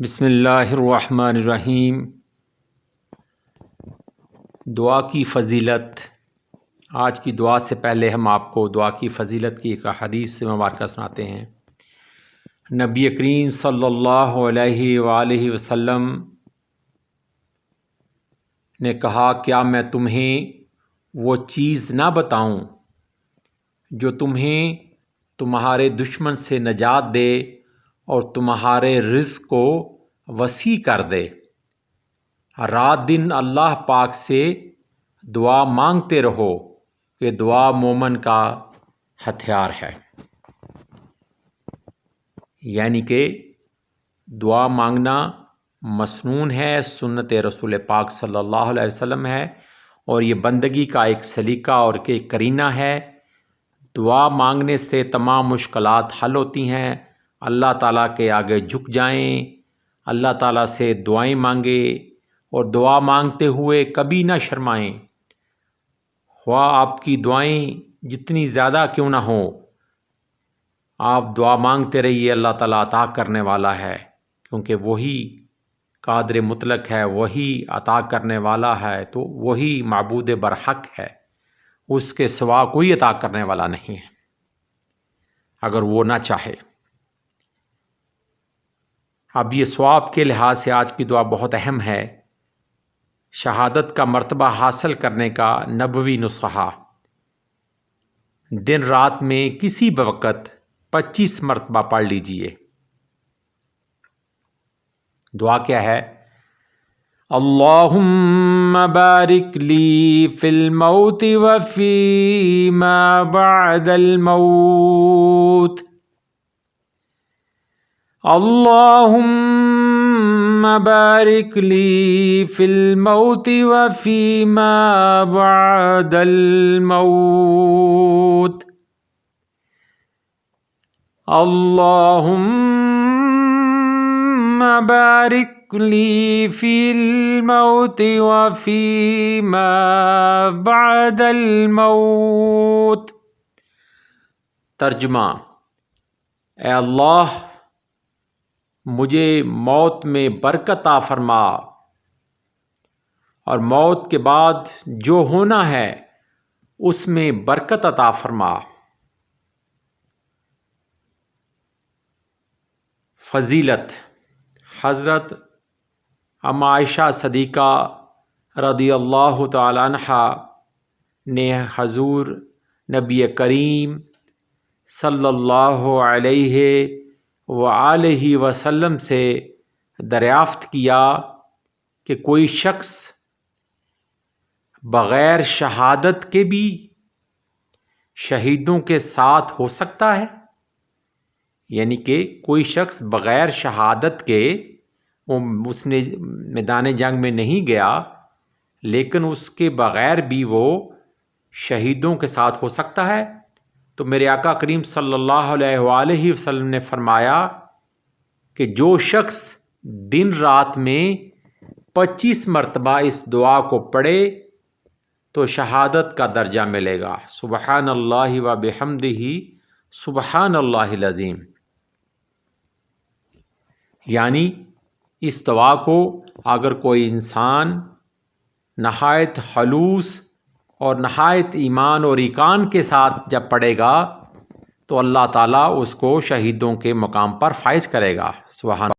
بسم اللہ الرحمن الرحیم۔ دعا کی فضیلت۔ آج کی دعا سے پہلے ہم آپ کو دعا کی فضیلت کی ایک حدیث سے مبارکہ سناتے ہیں۔ نبی کریم صلی اللہ علیہ وآلہ وسلم نے کہا، کیا میں تمہیں وہ چیز نہ بتاؤں جو تمہیں تمہارے دشمن سے نجات دے اور تمہارے رزق کو وسیع کر دے؟ رات دن اللہ پاک سے دعا مانگتے رہو کہ دعا مومن کا ہتھیار ہے۔ یعنی کہ دعا مانگنا مسنون ہے، سنت رسول پاک صلی اللہ علیہ وسلم ہے، اور یہ بندگی کا ایک سلیقہ اور ایک قرینہ ہے۔ دعا مانگنے سے تمام مشکلات حل ہوتی ہیں۔ اللہ تعالیٰ کے آگے جھک جائیں، اللہ تعالیٰ سے دعائیں مانگیں، اور دعا مانگتے ہوئے کبھی نہ شرمائیں۔ خواہ آپ کی دعائیں جتنی زیادہ کیوں نہ ہوں، آپ دعا مانگتے رہیے، اللہ تعالیٰ عطا کرنے والا ہے، کیونکہ وہی قادر مطلق ہے، وہی عطا کرنے والا ہے، تو وہی معبود برحق ہے، اس کے سوا کوئی عطا کرنے والا نہیں ہے اگر وہ نہ چاہے۔ اب یہ ثواب کے لحاظ سے آج کی دعا بہت اہم ہے۔ شہادت کا مرتبہ حاصل کرنے کا نبوی نسخہ: دن رات میں کسی بھی وقت 25 مرتبہ پڑھ لیجئے۔ دعا کیا ہے؟ اللہم بارک لی فی الموت وفی ما بعد الموت۔ اللہم بارک لی فی الموت وفی ما بعد الموت۔ اللہم بارک لی فی الموت وفی ما بعد الموت۔ ترجمہ: اے اللہ، مجھے موت میں برکت عطا فرما، اور موت کے بعد جو ہونا ہے اس میں برکت عطا فرما۔ فضیلت: حضرت ام عائشہ صدیقہ رضی اللہ تعالی عنہا نے حضور نبی کریم صلی اللہ علیہ وآلہ وسلم سے دریافت کیا کہ کوئی شخص بغیر شہادت کے بھی شہیدوں کے ساتھ ہو سکتا ہے؟ یعنی کہ کوئی شخص بغیر شہادت کے، اس نے میدان جنگ میں نہیں گیا، لیکن اس کے بغیر بھی وہ شہیدوں کے ساتھ ہو سکتا ہے؟ تو میرے آقا کریم صلی اللہ علیہ وآلہ وسلم نے فرمایا کہ جو شخص دن رات میں 25 مرتبہ اس دعا کو پڑھے تو شہادت کا درجہ ملے گا۔ سبحان اللہ و بحمدہ، سبحان اللہ العظیم۔ یعنی اس دعا کو اگر کوئی انسان نہایت خلوص اور نہایت ایمان اور ایقان کے ساتھ جب پڑھے گا تو اللہ تعالیٰ اس کو شہیدوں کے مقام پر فائز کرے گا۔ سبحان